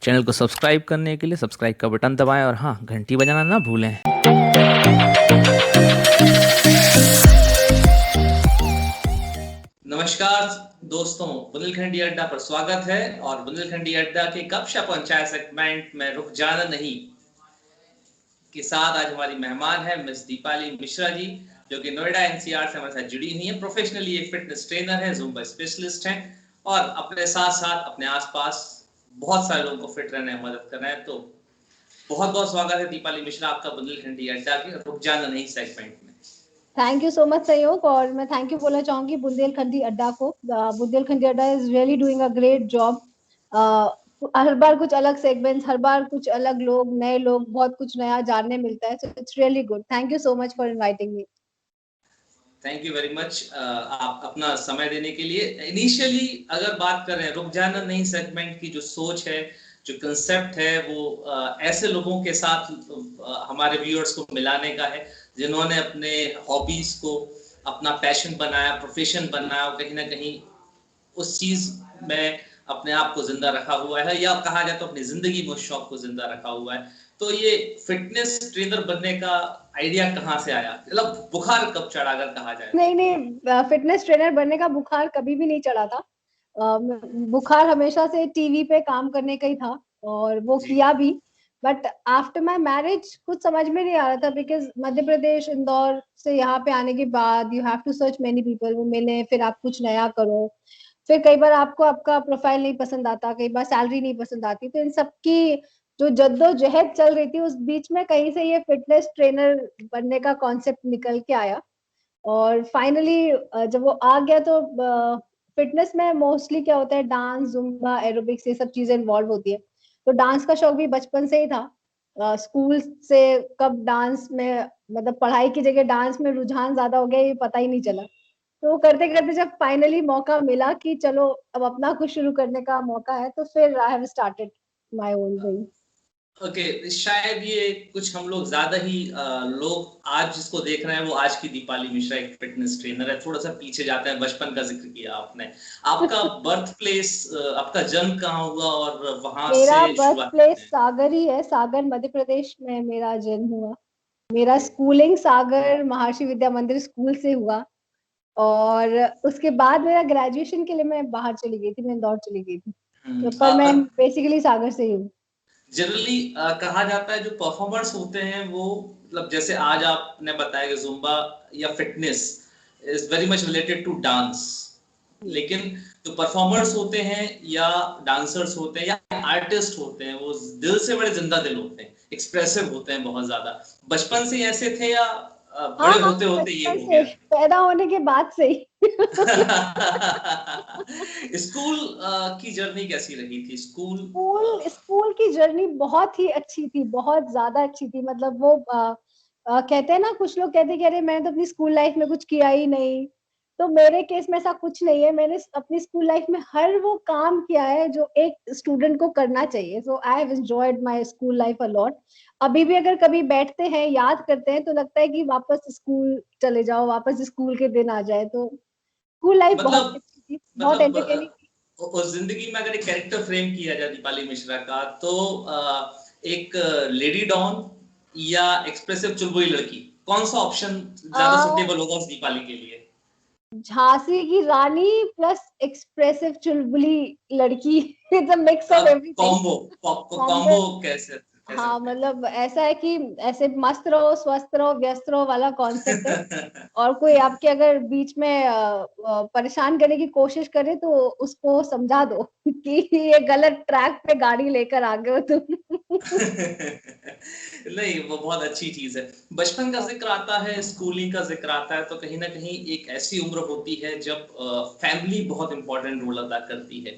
Channel को subscribe करने के लिए सब्सक्राइब का बटन दबाएं और हाँ, घंटी बजाना ना भूलें। नमस्कार दोस्तों, बुंदेलखंडी अड्डा पर स्वागत है। और बुंदेलखंडी अड्डा के गपशप पंचायत सेगमेंट में रुक जाना नहीं के साथ आज हमारी मेहमान है मिस दीपाली मिश्रा जी, जो कि नोएडा एनसीआर से हमारे साथ जुड़ी हुई है। प्रोफेशनली एक फिटनेस ट्रेनर है, ज़ुम्बा स्पेशलिस्ट हैं और अपने साथ साथ अपने आसपास बहुत सारे लोगों को फिट रहने में मदद कर रहे हैं। तो बहुत बहुत स्वागत है दीपाली मिश्रा आपका बुंदेलखंडी अड्डा के रुक जाना नहीं सेगमेंट में। थैंक यू सो मच सहयोग। और मैं थैंक यू बोलना चाहूंगी बुंदेलखंडी अड्डा को। Bundelkhandi Adda is really doing a great job. हर बार कुछ अलग सेगमेंट्स, हर बार कुछ अलग लोग, नए लोग, बहुत कुछ नया जानने मिलता है। So it's really good. Thank you so much for inviting me. Thank you very much आप अपना समय देने के लिए। इनिशियली अगर बात करें रुक जाना नहीं सेगमेंट की, जो सोच है, जो कंसेप्ट है, वो ऐसे लोगों के साथ हमारे व्यूअर्स को मिलाने का है जिन्होंने अपने हॉबीज को अपना पैशन बनाया, प्रोफेशन बनाया और कहीं ना कहीं उस चीज में अपने आप को जिंदा रखा हुआ है, या कहा जाए तो अपनी जिंदगी में उस शौक को जिंदा रखा हुआ है। तो ये फिटनेस ट्रेनर बनने का आइडिया कहाँ से आया, मतलब बुखार कब चढ़ा अगर कहा जाए? नहीं, फिटनेस ट्रेनर बनने का बुखार कभी भी नहीं चढ़ा था। बुखार हमेशा से टीवी पे काम करने का ही था और वो किया भी। बट आफ्टर माई मैरिज कुछ समझ में नहीं आ रहा था, बिकॉज मध्य प्रदेश इंदौर से यहाँ पे आने के बाद you have to search many people, वो मिले, फिर आप कुछ नया करो। फिर कई बार आपको आपका प्रोफाइल नहीं पसंद आता, कई बार सैलरी नहीं पसंद आती। तो इन सब की जो जद्दोजहद चल रही थी, उस बीच में कहीं से ये फिटनेस ट्रेनर बनने का कॉन्सेप्ट निकल के आया। और फाइनली जब वो आ गया तो फिटनेस में मोस्टली क्या होता है, डांस, जुम्बा, एरोबिक्स, ये सब चीजें इन्वॉल्व होती है। तो डांस का शौक भी बचपन से ही था। स्कूल से कब डांस में, मतलब पढ़ाई की जगह डांस में रुझान ज्यादा हो गया, ये पता ही नहीं चला। तो करते करते जब फाइनली मौका मिला कि चलो अब अपना कुछ शुरू करने का मौका है, तो फिर I have started my own thing. Okay, शायद ये कुछ हम लोग ज्यादा ही लोग आज जिसको देख रहे हैं वो आज की दीपाली मिश्रा एक फिटनेस ट्रेनर है। थोड़ा सा पीछे जाते हैं, बचपन का जिक्र किया आपने। आपका बर्थ प्लेस, आपका जन्म कहाँ हुआ और वहां मेरा से बर्थ शुरुआत प्लेस करते हैं। सागर ही है। सागर मध्य प्रदेश में मेरा जन्म हुआ। मेरा स्कूलिंग सागर महर्षि विद्या मंदिर स्कूल से हुआ। और उसके बाद मेरा ग्रेजुएशन के लिए मैं बाहर चली गई थी, मैं इंदौर चली गई थी। तो पर मैं बेसिकली सागर से ही हूँ। जनरली कहा जाता है जो परफॉर्मर्स होते हैं वो, मतलब जैसे आज आपने बताया कि जुम्बा या fitness is very much related to dance, लेकिन जो परफॉर्मर्स होते हैं या डांसर्स होते हैं या आर्टिस्ट होते हैं, वो दिल से बड़े जिंदा दिल होते हैं, एक्सप्रेसिव होते हैं बहुत ज्यादा। बचपन से ऐसे थे या हाँ बड़े हाँ, होते होते ये बचपन हो से, गया? पैदा होने के बाद से ही। स्कूल की जर्नी कैसी रही थी? स्कूल स्कूल स्कूल की जर्नी बहुत ही अच्छी थी, बहुत ज्यादा अच्छी थी। मतलब वो कहते हैं ना, कुछ लोग कहते हैं कि अरे मैंने तो अपनी स्कूल लाइफ में कुछ किया ही नहीं। तो मेरे केस में ऐसा कुछ नहीं है। मैंने अपनी स्कूल लाइफ में हर वो काम किया है जो एक स्टूडेंट को करना चाहिए। So I have enjoyed my school life a lot. अभी भी अगर कभी बैठते हैं, याद करते हैं, तो लगता है कि वापस स्कूल चले जाओ, वापस स्कूल के दिन आ जाए। तो स्कूल लाइफ बहुत मतलब अच्छी थी, बहुत मतलब एंटरटेनिंग। उस जिंदगी में अगर एक कैरेक्टर फ्रेम किया जाए दीपाली मिश्रा का, तो एक लेडी डॉन या एक्सप्रेसिव चुलबुली लड़की, कौन सा ऑप्शन ज्यादा सुटेबल होगा उस दीपाली के लिए? झांसी की रानी प्लस एक्सप्रेसिव चुलबुली लड़की। It's a mix of everything. Combo, combo. Combo कैसे कह हाँ, सकते मतलब ऐसा है कि ऐसे मस्त रहो, स्वस्थ रहो, व्यस्त रहो वाला कॉन्सेप्ट है। हैं? और कोई आपके अगर बीच में परेशान करने की कोशिश करे, तो उसको समझा दो कि ये गलत ट्रैक पे गाड़ी लेकर आ गए हो तुम। नहीं, वो बहुत अच्छी चीज है। बचपन का जिक्र आता है, स्कूलिंग का जिक्र आता है, तो कहीं ना कहीं एक ऐसी उम्र होती है जब फैमिली बहुत इंपॉर्टेंट रोल अदा करती है।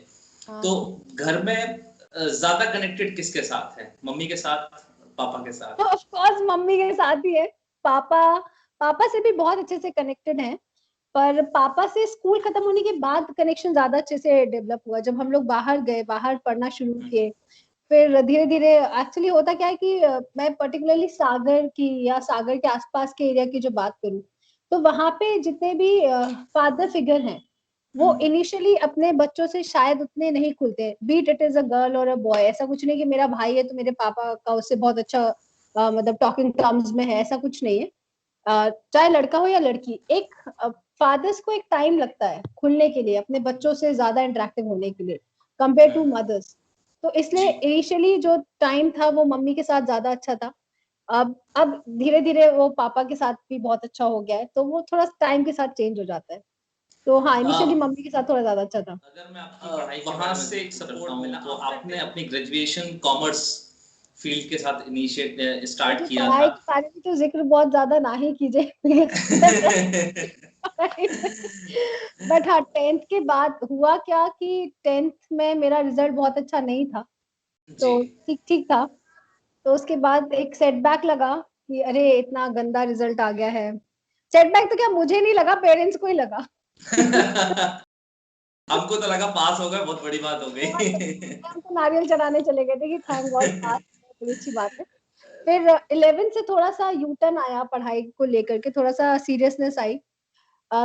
तो हाँ, घर में ज्यादा कनेक्टेड किसके साथ है? मम्मी के साथ, पापा के तो साथ? ऑफ कोर्स मम्मी के साथ ही है। पापा पापा से भी बहुत अच्छे से कनेक्टेड हैं। पर पापा से स्कूल खत्म होने के बाद कनेक्शन ज्यादा अच्छे से डेवलप हुआ, जब हम लोग बाहर गए, बाहर पढ़ना शुरू किए। फिर धीरे धीरे एक्चुअली होता क्या है कि मैं पर्टिकुलरली सागर की या सागर के आसपास के एरिया की जो बात करूं, तो वहां पे जितने भी फादर फिगर हैं, वो इनिशियली अपने बच्चों से शायद उतने नहीं खुलते, but it is a girl और अ बॉय। ऐसा कुछ नहीं कि मेरा भाई है तो मेरे पापा का उससे बहुत अच्छा मतलब टॉकिंग टर्म्स में है, ऐसा कुछ नहीं है। चाहे लड़का हो या लड़की, एक फादर्स को एक टाइम लगता है खुलने के लिए, अपने बच्चों से ज्यादा इंटरेक्टिव होने के लिए कंपेयर टू मदर्स। तो इसलिए जी इनिशियली जो टाइम था वो मम्मी के साथ ज्यादा अच्छा था। अब धीरे धीरे वो पापा के साथ भी बहुत अच्छा हो गया है, तो वो थोड़ा टाइम के साथ चेंज हो जाता है। तो हाँ, इनिशियली मम्मी के साथ थोड़ा ज्यादा अच्छा था। अगर मैं आपकी पढ़ाई वहां से एक सपोर्ट मिला तो आपने अपनी ग्रेजुएशन कॉमर्स फील्ड के साथ इनिशिएट स्टार्ट देखिए किया पढ़ाई था। के बारे में तो जिक्र बहुत ज्यादा ना ही कीजिए बट हाँ, 10th के बाद हुआ क्या कि 10th में मेरा रिजल्ट बहुत अच्छा नहीं था, जी तो ठीक ठीक था। तो उसके बाद एक सेटबैक लगा कि अरे इतना गंदा रिजल्ट आ गया है। सेटबैक तो क्या मुझे नहीं लगा, पेरेंट्स को ही लगा हमको तो लगा पास हो गए, बहुत बड़ी बात हो गई। हम तो नारियल चढ़ाने चले गए थे कि थैंक गॉड पास, बड़ी अच्छी बात है। फिर 11th से थोड़ा सा यू टर्न आया पढ़ाई को लेकर के, थोड़ा सा सीरियसनेस आई।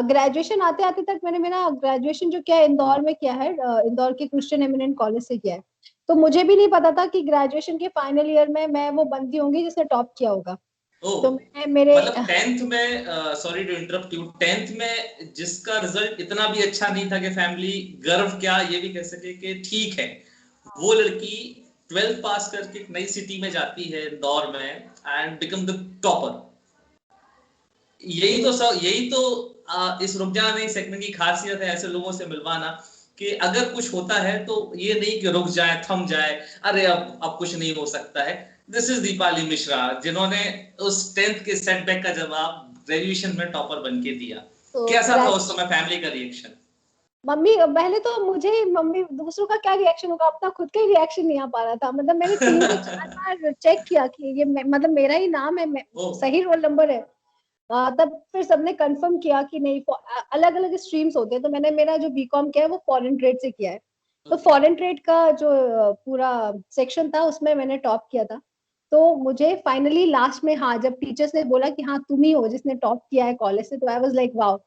ग्रेजुएशन आते आते तक मैंने मेरा ग्रेजुएशन जो किया है इंदौर में किया है, इंदौर के क्रिश्चियन एमिनेंट कॉलेज से किया है। तो मुझे भी नहीं पता था कि ग्रेजुएशन के फाइनल ईयर में मैं वो बंदी होंगी जिसने टॉप किया होगा। ओह, तो मैं मेरे मतलब 10th में, sorry to interrupt you, 10th में जिसका रिजल्ट इतना भी अच्छा नहीं था कि फैमिली गर्व क्या ये भी कह सके कि ठीक है, वो लड़की 12th पास करके एक नई सिटी में जाती है इंदौर में एंड बिकम द टॉपर। यही तो इस रुक जाना नहीं सेगमेंट की खासियत है, ऐसे लोगों से मिलवाना कि अगर कुछ होता है तो ये नहीं कि रुक जाए, थम जाए, अरे अब कुछ नहीं हो सकता है। दिस इज दीपाली मिश्रा, जिन्होंने उस 10th के सेटबैक का जवाब ग्रेजुएशन में टॉपर बन के दिया। तो कैसा था उस समय फैमिली का रिएक्शन? मम्मी पहले तो मुझे ही, मम्मी दूसरों का क्या रिएक्शन होगा, अपना खुद का ही रिएक्शन नहीं आ पा रहा था। मतलब मैंने 3 से 4 बार चेक किया कि ये मतलब मेरा ही नाम है, सही रोल नंबर है। तब फिर सबने कंफर्म किया कि नहीं, अलग अलग स्ट्रीम्स होते हैं। तो मैंने मेरा जो बीकॉम किया है वो फॉरेन ट्रेड से किया है। तो फॉरेन ट्रेड का जो पूरा सेक्शन था उसमें मैंने टॉप किया था। तो मुझे फाइनली लास्ट में, हाँ, जब टीचर्स ने बोला कि हाँ तुम ही हो जिसने टॉप किया है कॉलेज से, तो आई वाज लाइक वाओ।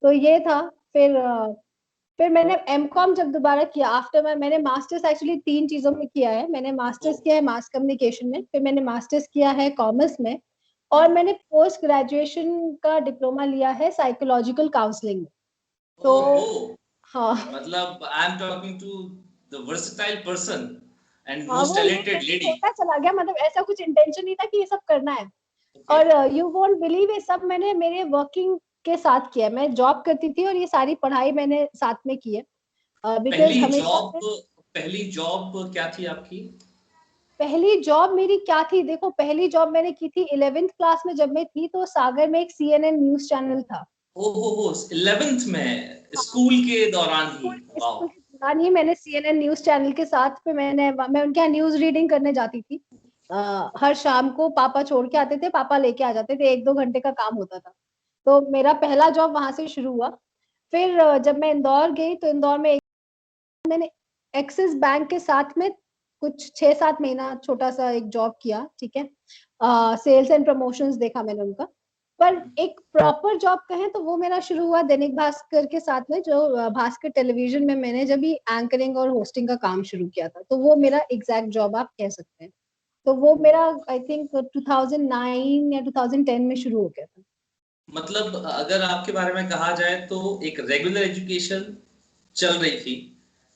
तो ये था। फिर फिर मैंने एमकॉम जब दोबारा किया आफ्टर मैंने मास्टर्स एक्चुअली 3 चीजों में किया है। मैंने मास्टर्स किया है मास कम्युनिकेशन में, फिर मैंने मास्टर्स किया है कॉमर्स में, और मैंने पोस्ट ग्रेजुएशन का डिप्लोमा लिया है साइकोलॉजिकल काउंसलिंग में। तो ओहो, हाँ, मतलब I am talking to the versatile person and हाँ मोस्ट वो टैलेंटेड लेडी। होता चला गया, मतलब ऐसा कुछ इंटेंशन नहीं था कि ये सब करना है। ओके, और यू वोंट बिलीव, ये सब मैंने मेरे वर्किंग के साथ किया। मैं जॉब करती थी और ये सारी पढ़ाई मैंने साथ में की है, बिकॉज हमेशा से। पहली जॉब क्या थी आपकी? पहली जॉब मेरी क्या थी, देखो पहली जॉब मैंने की थी 11th क्लास में जब मैं थी, तो सागर में एक CNN न्यूज चैनल था। ओहो, 11th में हाँ, स्कूल के दौरान ही? वाह। स्कूल के दौरान ही मैंने CNN न्यूज चैनल के साथ पे मैं उनके यहाँ न्यूज रीडिंग करने जाती थी। हर शाम को पापा छोड़ के आते थे, पापा लेके आ जाते थे, 1-2 घंटे का काम होता था। तो मेरा पहला जॉब वहां से शुरू हुआ। फिर जब मैं इंदौर गई तो इंदौर में मैंने एक्सिस बैंक के साथ में कुछ 6-7 महीना छोटा सा एक जॉब किया, ठीक है। सेल्स एंड प्रमोशंस देखा मैंने उनका। पर एक प्रॉपर जॉब कहें तो वो मेरा शुरू हुआ दैनिक भास्कर के साथ में, जो भास्कर टेलीविजन में मैंने जब भी एंकरिंग और होस्टिंग का काम शुरू किया था, तो वो मेरा एग्जैक्ट जॉब आप कह सकते हैं। तो वो मेरा आई थिंक 2009 या 2010 में शुरू हो गया था। मतलब अगर आपके बारे में कहा जाए तो एक रेगुलर एजुकेशन चल रही थी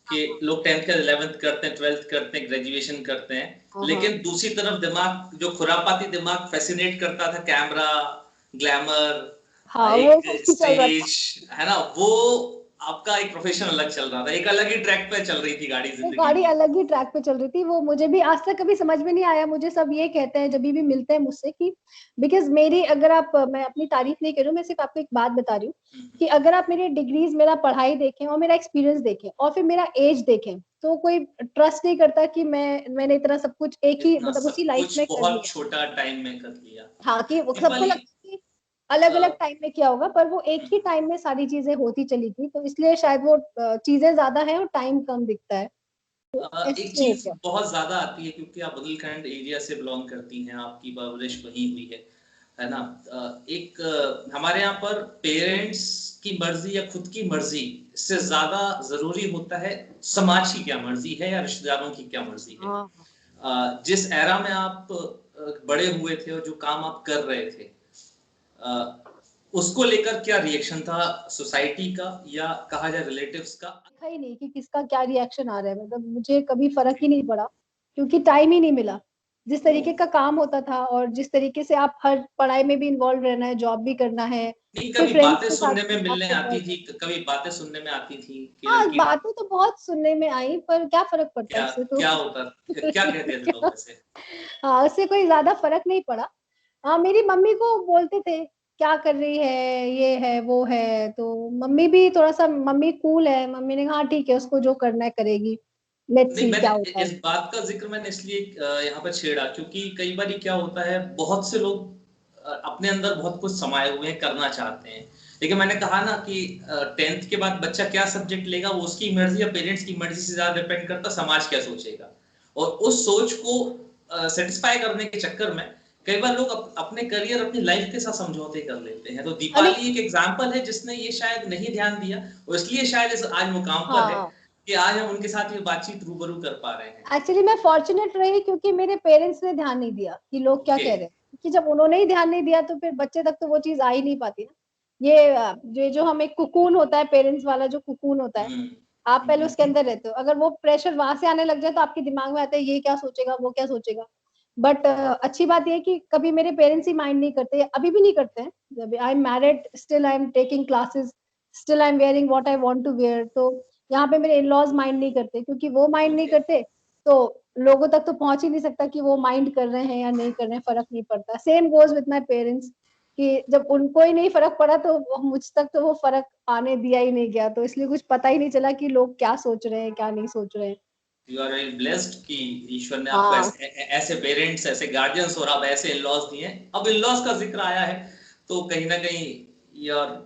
कि लोग 10th का 11th करते हैं, 12th करते हैं, ग्रेजुएशन करते हैं, हाँ हाँ लेकिन दूसरी तरफ दिमाग, जो खुरापाती दिमाग फैसिनेट करता था, कैमरा, ग्लैमर, हाँ, वो एक सब भी चल रहा था। स्टेज, है ना, वो आपका एक प्रोफेशन अलग चल रहा था, एक अलग ही ट्रैक पे चल रही थी गाड़ी वो जिंदगी गाड़ी की। अलग ही ट्रैक पे चल रही थी। वो मुझे भी आज तक कभी समझ में नहीं आया। मुझे सब ये कहते हैं जब भी मिलते हैं मुझसे कि बिकॉज मेरी, अगर आप, मैं अपनी तारीफ नहीं कर रही हूँ, मैं सिर्फ आपको एक बात बता रही हूँ कि अगर आप मेरी डिग्रीज, मेरा पढ़ाई देखें और मेरा एक्सपीरियंस देखें और फिर मेरा एज देखें, तो कोई ट्रस्ट नहीं करता कि मैंने इतना सब कुछ एक ही, इतना मतलब उसी सब लाइफ कुछ में कर बहुत लिया। छोटा टाइम में कर लिया। हाँ, कि सबको दीपाली, लगता है कि अलग अलग टाइम में किया होगा, पर वो एक ही टाइम में सारी चीजें होती चली थी, तो इसलिए शायद वो चीजें ज्यादा है और टाइम कम दिखता है, तो एक ऐसे हो चीज गया। बहुत ज्यादा आती है क्योंकि आप बुंदेलखंड एरिया से बिलोंग करती हैं, आपकी परवरिश वहीं हुई है, है ना। हमारे यहाँ पर पेरेंट्स की मर्जी या खुद की मर्जी से ज्यादा जरूरी होता है समाज की क्या मर्जी है या रिश्तेदारों की क्या मर्जी है। हाँ जिस एरा में आप बड़े हुए थे और जो काम आप कर रहे थे, उसको लेकर क्या रिएक्शन था सोसाइटी का या कहा जाए रिलेटिव्स का? देखा ही नहीं कि किसका क्या रिएक्शन आ रहा है, मतलब मुझे कभी फर्क ही नहीं पड़ा क्योंकि टाइम ही नहीं मिला। जिस तरीके का काम होता था और जिस तरीके से आप हर पढ़ाई में भी इन्वॉल्व रहना है, जॉब भी करना है, नहीं, फिर कभी फ्रेंड्स बातें के साथ सुनने में भी मिलने आपको आती involve- थी, कभी बातें सुनने में आती थी कि हाँ, लड़की बातें तो बहुत सुनने में आई पर क्या फर्क पड़ता है क्या उससे तो। क्या होता, क्या कहते थे लोग वैसे? हाँ, उससे कोई ज्यादा फर्क नहीं पड़ा। हाँ, मेरी मम्मी को बोलते थे क्या कर रही है, ये है वो है, तो मम्मी भी थोड़ा सा, मम्मी कूल है, मम्मी ने कहा हाँ ठीक है, उसको जो करना है करेगी, लेट्स नहीं, सी मैंने क्या होता है। इस बात का जिक्र मैंने इसलिए यहाँ पर छेड़ा क्योंकि कई बार क्या होता है, बहुत से लोग अपने अंदर बहुत कुछ समाये हुए हैं, करना चाहते हैं, लेकिन मैंने कहा ना कि 10th के बाद बच्चा क्या सब्जेक्ट लेगा वो उसकी मर्जी या पेरेंट्स की मर्जी से ज्यादा डिपेंड करता समाज क्या सोचेगा। और उस सोच को सेटिस्फाई करने के चक्कर में कई बार लोग अपने करियर, अपनी लाइफ के साथ समझौते कर लेते हैं। तो अरे दीपाली एक एग्जाम्पल है जिसने ये शायद नहीं ध्यान दिया और इसलिए शायद आज मुकाम पर है हाँ, कि आज हम उनके साथ ये बातचीत रूबरू कर पा रहे हैं। एक्चुअली मैं फॉर्चुनेट रही क्योंकि मेरे पेरेंट्स ने ध्यान नहीं दिया कि लोग क्या ओके। कह रहे हैं, क्योंकि जब उन्होंने ही ध्यान नहीं दिया तो फिर बच्चे तक तो वो चीज आ ही नहीं पाती ना। ये जो हमें कुकून होता है, पेरेंट्स वाला जो कुकून होता है, हम्म। आप पहले उसके अंदर रहते हो, अगर वो प्रेशर वहां से आने लग जाए तो आपके दिमाग में आता है ये क्या सोचेगा, वो क्या सोचेगा। बट अच्छी बात ये है कि कभी मेरे पेरेंट्स ही माइंड नहीं करते, अभी भी नहीं करते हैं। जब I am married still I am taking classes, still I am wearing what I want to wear. तो यहाँ पे मेरे इन लॉज माइंड नहीं करते, क्योंकि वो माइंड नहीं ओके। करते तो लोगों तक तो पहुंच ही नहीं सकता कि वो माइंड कर रहे हैं या नहीं कर रहे हैं, फर्क नहीं पड़ता। Same goes with my parents कि जब उनको ही नहीं फर्क पड़ा तो मुझ तक तो वो फर्क आने दिया ही नहीं गया, तो इसलिए कुछ पता ही नहीं चला कि लोग क्या सोच रहे हैं क्या नहीं सोच रहे हैं। यू आर वेरी ब्लेस्ड कि ईश्वर ने आपको हाँ, ऐसे पेरेंट्स, ऐसे गार्जियंस और अब ऐसे इन लॉज दिए। अब इन लॉज का जिक्र आया है तो कहीं ना कहीं your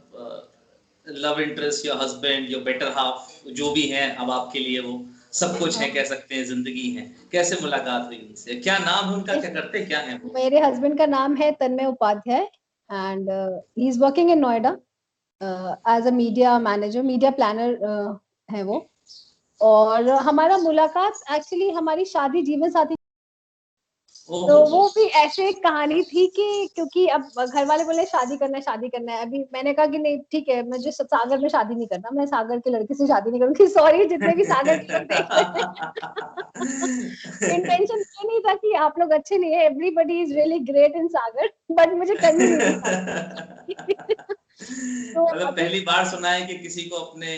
love interest, your husband, your better half जो भी हैं अब आपके लिए वो सब कुछ है, कह हाँ। सकते हैं, जिंदगी है। कैसे मुलाकात हुई उनसे, क्या नाम है उनका, क्या करते क्या है वो? मेरे हस्बैंड का नाम है Tanmay Upadhyay and he is working in Noida as a media manager, media planner है वो। और हमारा मुलाकात एक्चुअली हमारी शादी जीवन साथी, तो ओहो। वो भी ऐसे एक कहानी थी कि क्योंकि अब घर वाले बोले शादी करना है, शादी करना है। अभी मैंने कहा कि नहीं ठीक है, मुझे सागर में शादी नहीं करना, मैं सागर के लड़के से शादी नहीं करूंगी। सॉरी जितने भी सागर के लोग देख रहे हैं, इंटेंशन ये नहीं था कि आप लोग अच्छे नहीं है, everybody is really great in Sagar, but मुझे करनी नहीं थी शादी। तो मतलब अभी पहली बार सुना है कि किसी को अपने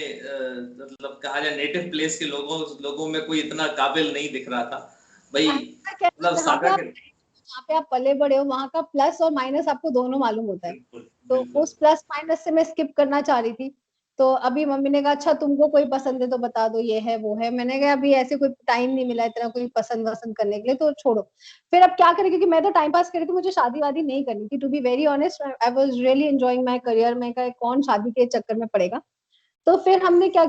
मतलब कहा जाए नेटिव प्लेस के लोगों में कोई इतना काबिल नहीं दिख रहा था भाई। क्या है, मतलब सागर के। जहाँ पे आप पले बड़े हो वहां का प्लस और माइनस आपको दोनों मालूम होता है। बिल्कुल तो बिल्कुल। उस प्लस माइनस से मैं स्किप करना चाह रही थी। तो अभी मम्मी ने कहा अच्छा तुमको कोई पसंद है तो बता दो, ये है वो है। मैंने कहा अभी ऐसे कोई टाइम नहीं मिला इतना कोई पसंद वसंद करने के लिए, तो छोड़ो। फिर अब क्या करें, क्योंकि मैं तो टाइम पास कर रही थी, मुझे शादी वादी नहीं करनी थी। To be very honest I was really enjoying my career. मैं कहा कौन शादी के चक्कर में पड़ेगा। तो फिर हमने क्या,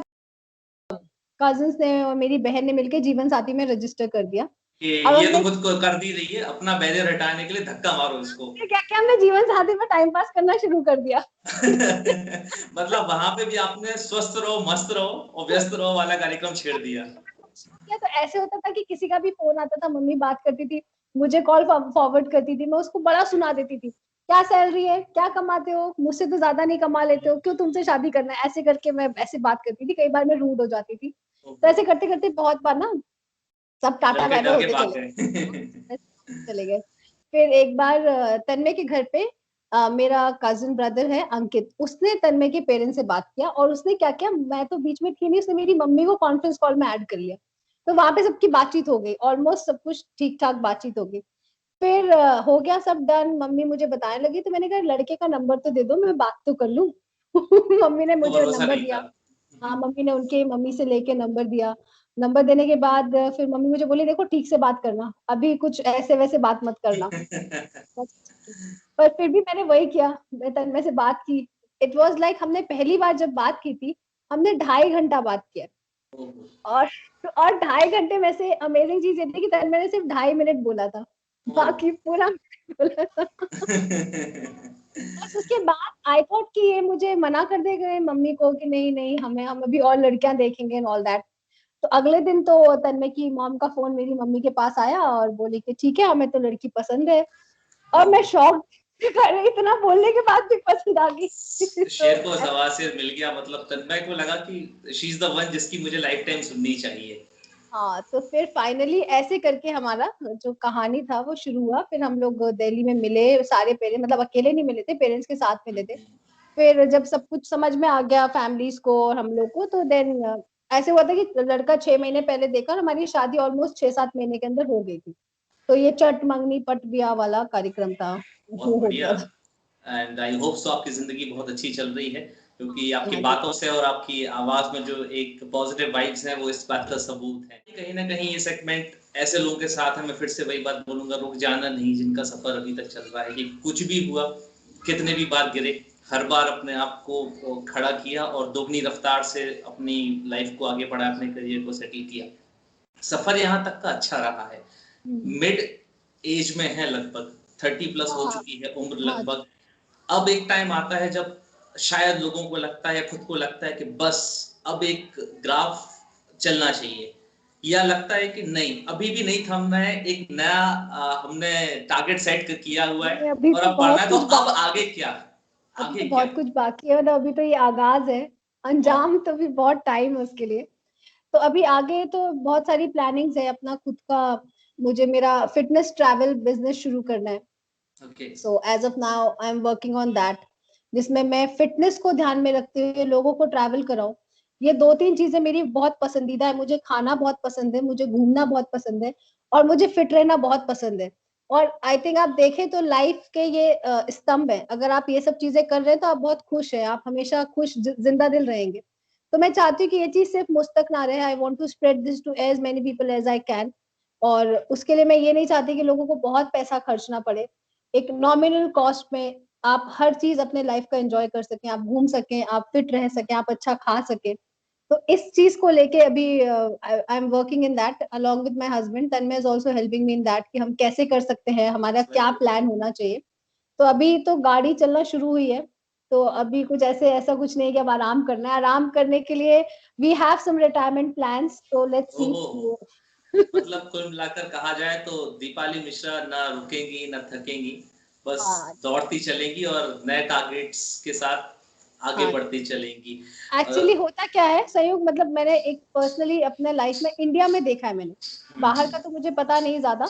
कजिन्स ने और मेरी बहन ने मिलकर जीवन साथी में रजिस्टर कर दिया। कि अब ये तो हमने खुद को कर दी रही है, अपना बैरियर हटाने के लिए धक्का मारो इसको। क्या किया, हमने जीवन साथी में टाइम पास करना शुरू कर दिया। मतलब वहां पे भी आपने स्वस्थ रहो, मस्त रहो और व्यस्त रहो वाला कार्यक्रम छेड़ दिया। क्या तो ऐसे होता था कि किसी का भी फोन आता था, मम्मी बात करती थी, मुझे कॉल फॉरवर्ड करती थी, मैं उसको बड़ा सुना देती थी, क्या सैलरी है, क्या कमाते हो, मुझसे तो ज्यादा नहीं कमा लेते हो, क्यों तुमसे शादी करना है, ऐसे करके मैं ऐसे बात करती थी। कई बार मैं रूड हो जाती थी, तो ऐसे करते करते बहुत बार ना सब टाटा लड़के बाय बाय डर के होते भाग चले गए। चले गए। फिर एक बार तन्मय के घर पे मेरा कजिन ब्रदर है अंकित, उसने तन्मय के पेरेंट्स से बात किया और उसने क्या किया, मैं तो बीच में थी नहीं, उसने मेरी मम्मी को कॉन्फ्रेंस कॉल में ऐड कर लिया। तो वहां पे सबकी बातचीत हो गई, ऑलमोस्ट सब कुछ ठीक ठाक बातचीत हो गई। फिर हो गया सब डन, मम्मी मुझे बताने लगी, तो मैंने कहा लड़के का नंबर तो दे दो, मैं बात तो कर लूं। मम्मी ने तो मुझे भरोसा नंबर नहीं दिया। था। हाँ, मम्मी ने उनके मम्मी से लेके नंबर दिया। नंबर देने के बाद फिर मम्मी मुझे बोली देखो ठीक से बात करना, अभी कुछ ऐसे वैसे बात मत करना। पर फिर भी मैंने वही किया, मैं तन्मय से बात की। इट वाज लाइक हमने पहली बार जब बात की थी, हमने 2.5 घंटा बात किया। और 2.5 घंटे में से अमेजिंग चीज ये थी कि तन्मय ने सिर्फ 2.5 मिनट बोला था, बाकी पूरा बोला था। बस उसके बाद आई थॉट कि ये मुझे मना कर देंगे मम्मी को कि नहीं नहीं हम अभी और लड़कियां देखेंगे एंड ऑल दैट। तो अगले दिन तो तन्मय की मॉम का फोन मेरी मम्मी के पास आया और बोली कि ठीक है हमें तो लड़की पसंद है। और मैं शॉक इतना बोलने के बाद भी पसंद आ गई। तो शेर को सवा शेर मिल गया, मतलब तन्मय को लगा कि शी इज द वन जिसकी मुझे लाइफ टाइम सुननी चाहिए। हाँ तो फिर फाइनली ऐसे करके हमारा जो कहानी था वो शुरू हुआ। फिर हम लोग दिल्ली में मिले सारे पेरेंट्स, मतलब अकेले नहीं मिले थे, पेरेंट्स के साथ मिले थे। फिर जब सब कुछ समझ में आ गया फैमिलीज को और हम लोग को, तो देन ऐसे हुआ था कि लड़का 6 महीने पहले देखा और हमारी शादी ऑलमोस्ट 6-7 महीने के अंदर हो गई थी। तो ये चट मंगनी पट ब्याह वाला कार्यक्रम था, बहुत वो हो बढ़िया। गया था। एंड आई होप सो आपकी जिंदगी बहुत अच्छी चल रही है, क्योंकि आपकी हाँ जी। बातों से और आपकी आवाज में जो एक पॉजिटिव वाइब्स है वो इस बात का सबूत है। कहीं ना कहीं ये सेगमेंट ऐसे लोगों के साथ है, मैं फिर से वही बात बोलूंगा, रुक जाना नहीं, जिनका सफर अभी तक चल रहा है कि कुछ भी हुआ, कितने भी बार गिरे, हर बार अपने आप को खड़ा किया और दोगुनी रफ्तार से अपनी लाइफ को आगे बढ़ाया, अपने करियर को सेटल किया। सफर यहाँ तक का अच्छा रहा है। मिड एज में है, लगभग 30 प्लस हो हाँ चुकी है उम्र हाँ लगभग। अब एक टाइम आता है जब शायद लोगों को लगता है या खुद को लगता है कि बस अब एक ग्राफ चलना चाहिए, या लगता है कि नहीं अभी भी नहीं थमना है, एक नया हमने टारगेट सेट किया हुआ है नहीं, अभी और तो अब बढ़ना बहुत है, तो कुछ अब बाकी आगे है। क्या, अभी तो आगे क्या। बहुत कुछ बाकी है, मतलब अभी तो ये आगाज है, अंजाम तो भी बहुत टाइम है उसके लिए। तो अभी आगे तो बहुत सारी प्लानिंग्स है अपना खुद का। मुझे मेरा फिटनेस ट्रैवल बिजनेस शुरू करना है। Okay. So as of now I am working on that, जिसमें मैं फिटनेस को ध्यान में रखते हुए लोगों को ट्रैवल कराऊं। ये 2-3 चीजें मेरी बहुत पसंदीदा है। मुझे खाना बहुत पसंद है, मुझे घूमना बहुत पसंद है, और मुझे फिट रहना बहुत पसंद है। और आई थिंक आप देखें तो लाइफ के ये स्तंभ है। अगर आप ये सब चीजें कर रहे हैं तो आप बहुत खुश हैं, आप हमेशा खुश जिंदा दिल रहेंगे। तो मैं चाहती हूँ कि ये चीज सिर्फ मुझ तक ना रहे। I want to spread this to as many people as I can. और उसके लिए मैं ये नहीं चाहती कि लोगों को बहुत पैसा खर्चना पड़े। एक नॉमिनल कॉस्ट में आप हर चीज अपने लाइफ का एंजॉय कर सकें, आप घूम सकें, आप फिट रह सकें, आप अच्छा खा सकें। तो इस चीज को लेके अभी आई am working in that along with my husband. Tanmay is also helping me in that कि हम कैसे कर सकते हैं, हमारा क्या प्लान होना चाहिए। तो अभी तो गाड़ी चलना शुरू हुई है। तो अभी कुछ ऐसा कुछ नहीं कि अब आराम करना है। आराम करने के लिए we have some retirement plans, तो लेट्स सी। ओहो, मतलब कुल मिलाकर कहा जाए तो दीपाली मिश्रा ना रुकेंगी ना थकेंगी, बस हाँ दौड़ती चलेंगी और नए टारगेट्स के साथ आगे हाँ। बढ़ती चलेंगी। एक्चुअली होता क्या है संयोग, मतलब मैंने एक पर्सनली अपने लाइफ में इंडिया में देखा है मैंने। बाहर का तो मुझे पता नहीं ज्यादा,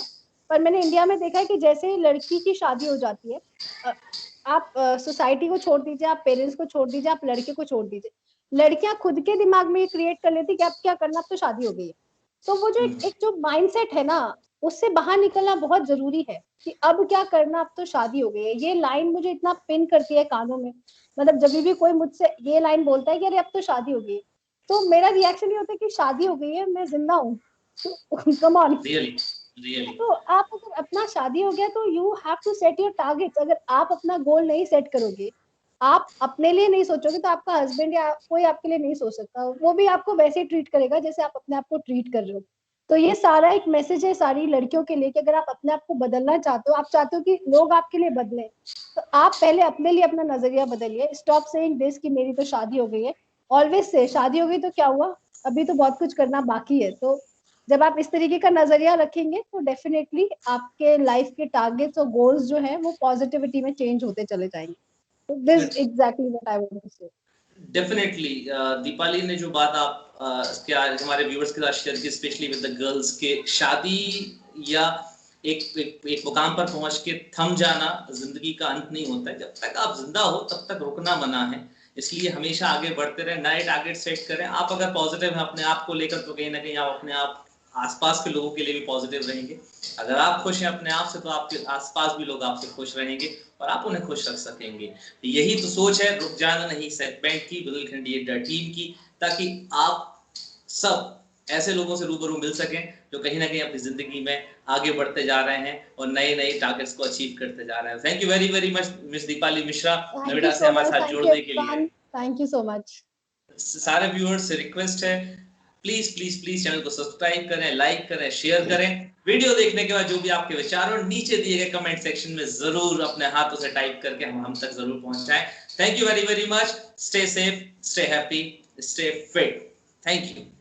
पर मैंने इंडिया में देखा है कि जैसे ही लड़की की शादी हो जाती है, अ, आप सोसाइटी को छोड़ दीजिए, आप पेरेंट्स को छोड़ दीजिए, आप लड़के को छोड़ दीजिए, लड़कियां खुद के दिमाग में ये क्रिएट कर लेती कि अब क्या करना, अब तो शादी हो गई है। तो वो जो एक जो माइंडसेट है ना, उससे बाहर निकलना बहुत जरूरी है कि अब क्या करना, अब तो शादी हो गई है। ये लाइन मुझे इतना पिन करती है कानों में। मतलब जब भी कोई मुझसे ये लाइन बोलता है कि अरे अब तो शादी हो गई है, तो मेरा रिएक्शन ये होता है कि शादी हो गई है, मैं जिंदा हूँ। तो कम ऑन। Really really. तो आप अगर अपना शादी हो गया तो you have to set your targets. अगर आप अपना गोल नहीं सेट करोगे, आप अपने लिए नहीं सोचोगे, तो आपका हस्बैंड या कोई आपके लिए नहीं सोच सकता। वो भी आपको वैसे ही ट्रीट करेगा जैसे आप अपने आप को ट्रीट कर रहे हो। तो ये सारा एक मैसेज है सारी लड़कियों के लिए कि अगर आप अपने आप को बदलना चाहते हो, आप चाहते हो कि लोग आपके लिए बदले, तो आप पहले अपने लिए अपना नजरिया बदलिए। स्टॉप सेइंग दिस कि मेरी तो शादी हो गई है। ऑलवेज से शादी हो गई तो क्या हुआ, अभी तो बहुत कुछ करना बाकी है। तो जब आप इस तरीके का नजरिया रखेंगे तो डेफिनेटली आपके लाइफ के टारगेट्स और गोल्स जो है वो पॉजिटिविटी में चेंज होते चले जाएंगे। तो this exactly what I want to say. Definitely Deepali ने जो बात आप के आज हमारे व्यूअर्स के साथ शेयर की, स्पेशली विद द गर्ल्स, के शादी या एक मुकाम पर पहुंच के थम जाना जिंदगी का अंत नहीं होता है। जब तक आप जिंदा हो तब तक रुकना मना है, इसलिए हमेशा आगे बढ़ते रहे, नए टारगेट सेट करें। आप अगर पॉजिटिव हैं अपने आप को लेकर तो कहीं ना कहीं आप अपने आप आसपास के लोगों के लिए भी पॉजिटिव रहेंगे। अगर आप खुश हैं अपने आप से तो आपके आसपास भी लोग आपसे खुश रहेंगे और आप उन्हें खुश रख सकेंगे। तो यही तो सोच है रुक जाना नहीं सेगमेंट की, बुंदेलखंडी अड्डा टीम की, ताकि आप सब ऐसे लोगों से रूबरू मिल सकें जो कहीं ना कहीं अपनी जिंदगी में आगे बढ़ते जा रहे हैं और नए नए टारगेट्स को अचीव करते जा रहे हैं। Thank you very very much miss Deepali Mishra, thank you Noida से सो हमारे मच, साथ थैंक यू जोड़ने के लिए। Everyone, thank you so much. सारे व्यूअर्स से रिक्वेस्ट है, प्लीज प्लीज प्लीज चैनल को सब्सक्राइब करें, लाइक करें, शेयर करें। वीडियो देखने के बाद जो भी आपके विचार हो नीचे दिए गए कमेंट सेक्शन में जरूर अपने हाथों से टाइप करके हम तक जरूर पहुंचाएं। Thank you very very much. Stay safe, stay happy, stay fit. Thank you.